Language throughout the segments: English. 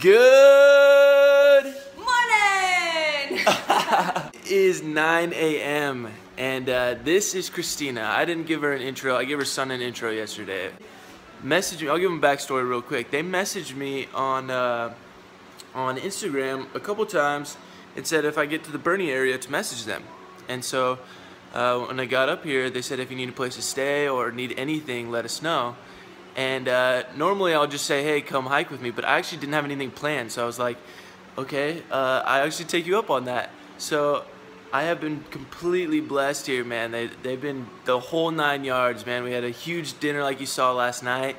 Good morning! It is 9 a.m. and this is Christina. I didn't give her an intro. I gave her son an intro yesterday. Message me. I'll give them backstory real quick. They messaged me on Instagram a couple times and said if I get to the Bernie area to message them. And so when I got up here, they said if you need a place to stay or need anything, let us know. And normally I'll just say, hey, come hike with me, but I actually didn't have anything planned, so I was like, okay, I actually take you up on that. So I have been completely blessed here, man. They've been the whole 9 yards, man. We had a huge dinner like you saw last night,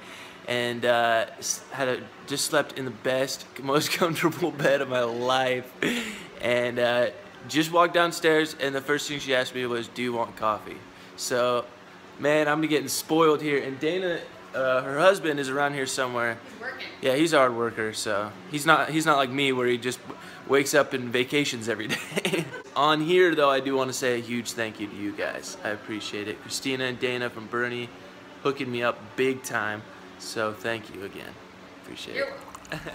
and just slept in the best, most comfortable bed of my life. And just walked downstairs, and the first thing she asked me was, do you want coffee? So, man, I'm getting spoiled here. And Dana, her husband, is around here somewhere. He's working. Yeah, he's a hard worker, so he's not like me where he just wakes up and vacations every day. On here, though, I do want to say a huge thank you to you guys. I appreciate it. Christina and Dana from Bernie hooking me up big time. So thank you again. Appreciate You're it. welcome.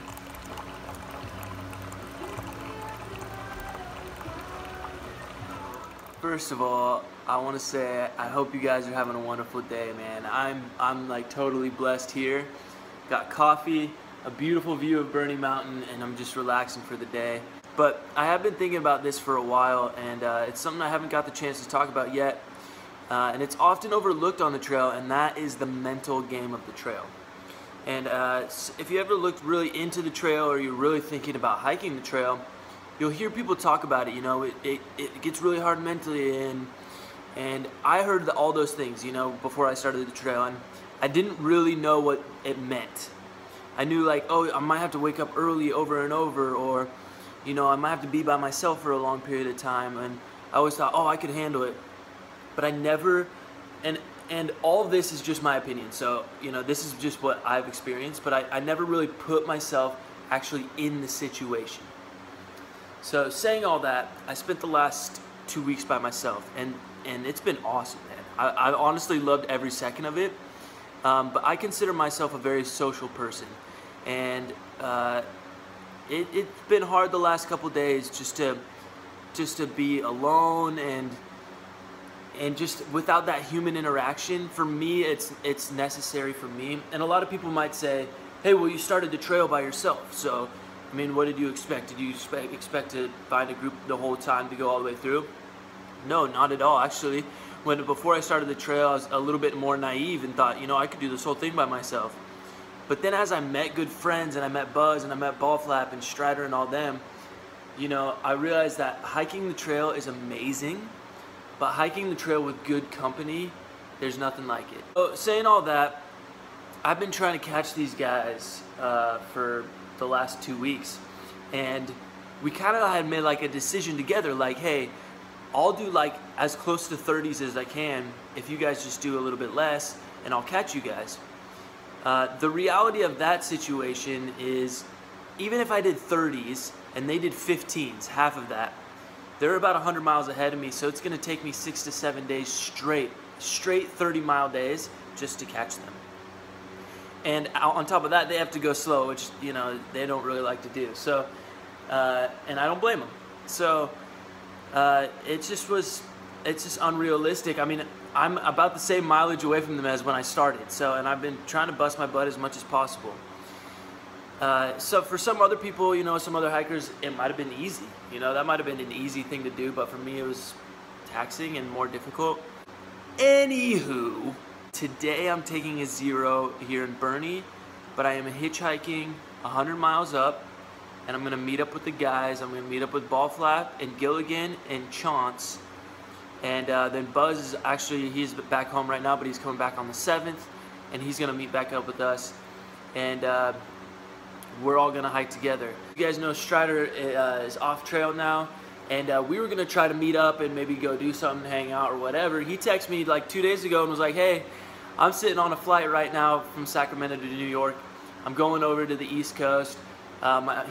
First of all, I want to say I hope you guys are having a wonderful day, man. I'm like totally blessed here. Got coffee, a beautiful view of Bernie Mountain, and I'm just relaxing for the day. But I have been thinking about this for a while, and it's something I haven't got the chance to talk about yet. And it's often overlooked on the trail, and that is the mental game of the trail. And if you ever looked really into the trail or you're really thinking about hiking the trail, you'll hear people talk about it. You know, it gets really hard mentally, and I heard all those things, you know, before I started the trail, and I didn't really know what it meant. I knew, like, oh, I might have to wake up early over and over, or, you know, I might have to be by myself for a long period of time, and I always thought, oh, I could handle it. But I never, and all of this is just my opinion, so, you know, this is just what I've experienced, but I never really put myself actually in the situation. So saying all that, I spent the last 2 weeks by myself, and it's been awesome, man. I honestly loved every second of it, but I consider myself a very social person, and it's been hard the last couple days just to be alone and just without that human interaction. For me, it's necessary for me. And a lot of people might say, hey, well, you started the trail by yourself, so I mean, what did you expect? Did you expect to find a group the whole time to go all the way through? No, not at all. Actually, before I started the trail, I was a little bit more naive and thought, you know, I could do this whole thing by myself. But then as I met good friends, and I met Buzz, and I met Ballflap and Strider and all them, you know, I realized that hiking the trail is amazing, but hiking the trail with good company, there's nothing like it. So saying all that, I've been trying to catch these guys for the last 2 weeks, and we kind of had made like a decision together, like, hey, I'll do like as close to 30s as I can if you guys just do a little bit less, and I'll catch you guys. The reality of that situation is, even if I did 30s and they did 15s, half of that, they're about 100 miles ahead of me, so it's going to take me 6 to 7 days straight 30-mile days just to catch them. And on top of that, they have to go slow, which, you know, they don't really like to do. So, and I don't blame them. So, it's just unrealistic. I mean, I'm about the same mileage away from them as when I started. So, and I've been trying to bust my butt as much as possible. So for some other people, you know, some other hikers, it might have been easy. You know, that might have been an easy thing to do, but for me, it was taxing and more difficult. Anywho, today I'm taking a 0 here in Bernie, but I am hitchhiking 100 miles up, and I'm going to meet up with the guys. I'm going to meet up with Ballflap and Gilligan and Chance, and then Buzz is actually, he's back home right now, but he's coming back on the 7th, and he's going to meet back up with us, and we're all going to hike together. You guys know Strider is off trail now, and we were going to try to meet up and maybe go do something, hang out or whatever. He texted me like 2 days ago and was like, hey, I'm sitting on a flight right now from Sacramento to New York. I'm going over to the East Coast.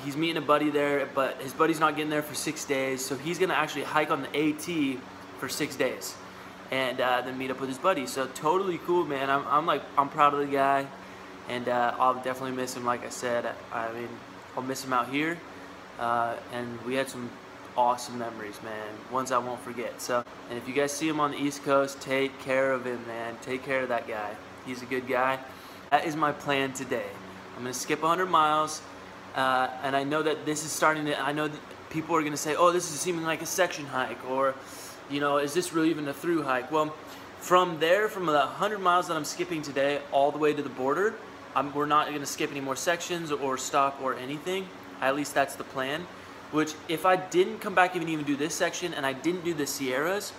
He's meeting a buddy there, but his buddy's not getting there for 6 days, so he's going to actually hike on the AT for 6 days and then meet up with his buddy. So totally cool, man. I'm proud of the guy, and I'll definitely miss him. Like I said, I mean, I'll miss him out here. And we had some awesome memories, man. Ones I won't forget. So, and if you guys see him on the East Coast, take care of him, man. Take care of that guy. He's a good guy. That is my plan today. I'm gonna skip 100 miles, and I know that this is starting to, I know that people are gonna say, oh, this is seeming like a section hike, or, you know, is this really even a through hike? Well, from there, from the 100 miles that I'm skipping today, all the way to the border, we're not gonna skip any more sections or stop or anything. At least that's the plan. Which, if I didn't come back and even do this section, and I didn't do the Sierras,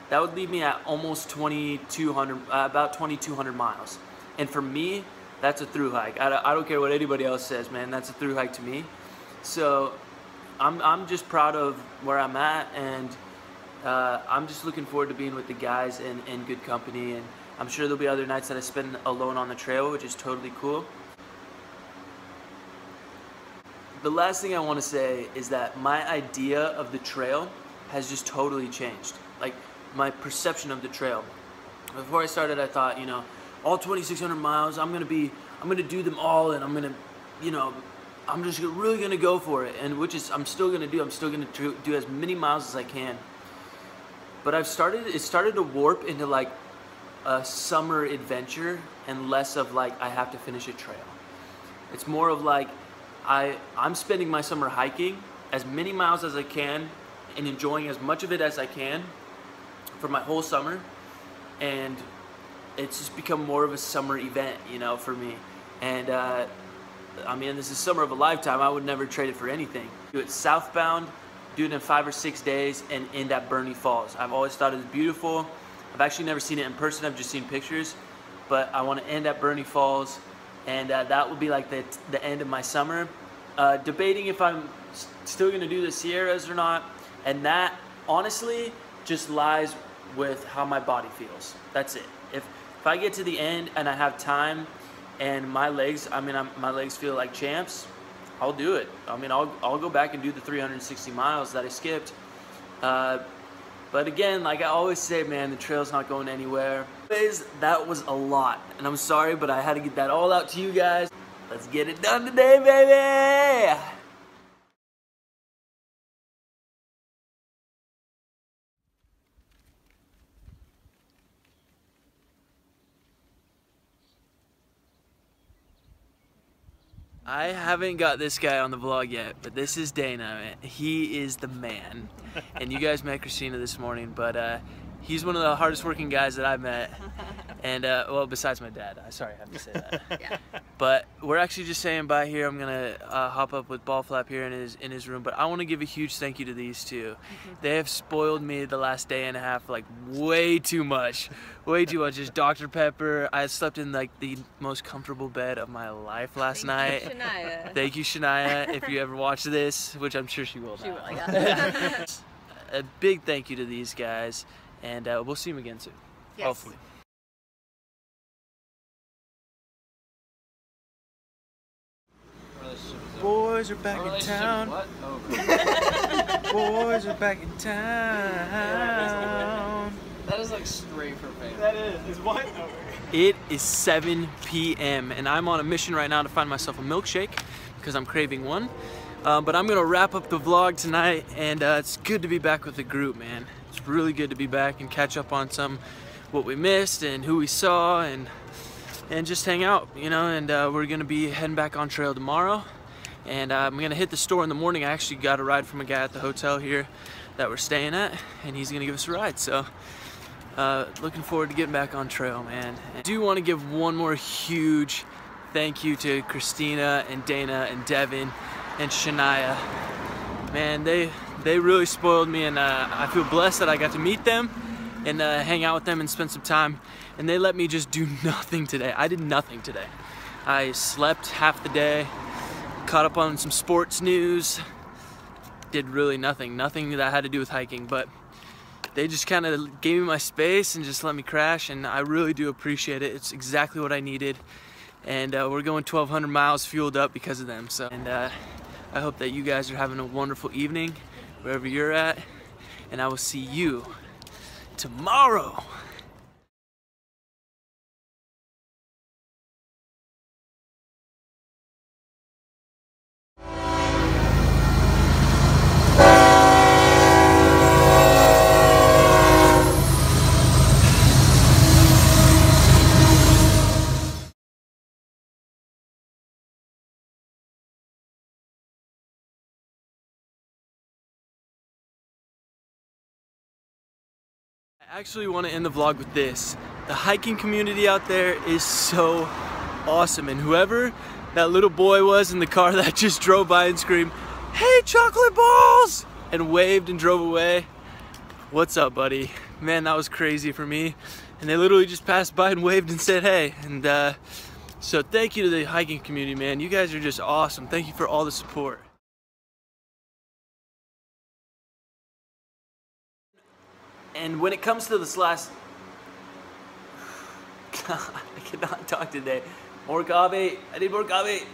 that would leave me at almost 2,200, about 2,200 miles. And for me, that's a through hike. I don't care what anybody else says, man. That's a through hike to me. So I'm just proud of where I'm at, and I'm just looking forward to being with the guys in good company. And I'm sure there'll be other nights that I spend alone on the trail, which is totally cool. The last thing I want to say is that my idea of the trail has just totally changed. Like, my perception of the trail. Before I started, I thought, you know, all 2,600 miles, I'm gonna do them all, and I'm gonna, you know, I'm just really gonna go for it, and which is I'm still gonna do. I'm still gonna do as many miles as I can. But it started to warp into like a summer adventure, and less of like I have to finish a trail. It's more of like I'm spending my summer hiking as many miles as I can and enjoying as much of it as I can for my whole summer, and it's just become more of a summer event, you know, for me. And I mean, this is summer of a lifetime. I would never trade it for anything. Do it southbound, do it in 5 or 6 days, and end at Burney Falls. I've always thought it was beautiful. I've actually never seen it in person. I've just seen pictures, but I want to end at Burney Falls, and that will be like the end of my summer. Debating if I'm still going to do the Sierras or not, and that honestly just lies with how my body feels. That's it. If I get to the end and I have time and my legs, my legs feel like champs, I'll do it. I mean, I'll go back and do the 360 miles that I skipped. But again, like I always say, man, the trail's not going anywhere. Anyways, that was a lot, and I'm sorry, but I had to get that all out to you guys. Let's get it done today, baby! I haven't got this guy on the vlog yet, but this is Dana. He is the man. And you guys met Christina this morning, but he's one of the hardest working guys that I've met. And well, besides my dad. Sorry, I have to say that. Yeah. But we're actually just saying bye here. I'm gonna hop up with Ball Flap here in his room. But I want to give a huge thank you to these two. They have spoiled me the last day and a half, like way too much. Way too much. Just Dr. Pepper. I slept in like the most comfortable bed of my life last night. Thank you, Shania. Thank you, Shania, if you ever watch this, which I'm sure she will. She will, yeah. A big thank you to these guys, and we'll see them again soon. Yes. Hopefully. Boys are back in town. What? Oh. Boys are back in town. That is like straight for fame. That is what? It is 7 p.m. and I'm on a mission right now to find myself a milkshake because I'm craving one. But I'm gonna wrap up the vlog tonight, and it's good to be back with the group, man. It's really good to be back and catch up on what we missed and who we saw, and just hang out, you know. And we're gonna be heading back on trail tomorrow. And I'm gonna hit the store in the morning. I actually got a ride from a guy at the hotel here that we're staying at, and he's gonna give us a ride. So looking forward to getting back on trail, man. I do want to give one more huge thank you to Christina and Dana and Devin and Shania. Man, they really spoiled me, and I feel blessed that I got to meet them and hang out with them and spend some time. And they let me just do nothing today. I did nothing today. I slept half the day, caught up on some sports news, did really nothing that had to do with hiking, but they just kind of gave me my space and just let me crash, and I really do appreciate it. It's exactly what I needed, and we're going 1,200 miles fueled up because of them. So, and I hope that you guys are having a wonderful evening wherever you're at, and I will see you tomorrow. I actually want to end the vlog with this. The hiking community out there is so awesome, and whoever that little boy was in the car that just drove by and screamed, "Hey, chocolate balls!" and waved and drove away. What's up, buddy? Man, that was crazy for me. And they literally just passed by and waved and said hey. And so thank you to the hiking community, man. You guys are just awesome. Thank you for all the support. And when it comes to this last, God, I cannot talk today. More kave. I need more kave.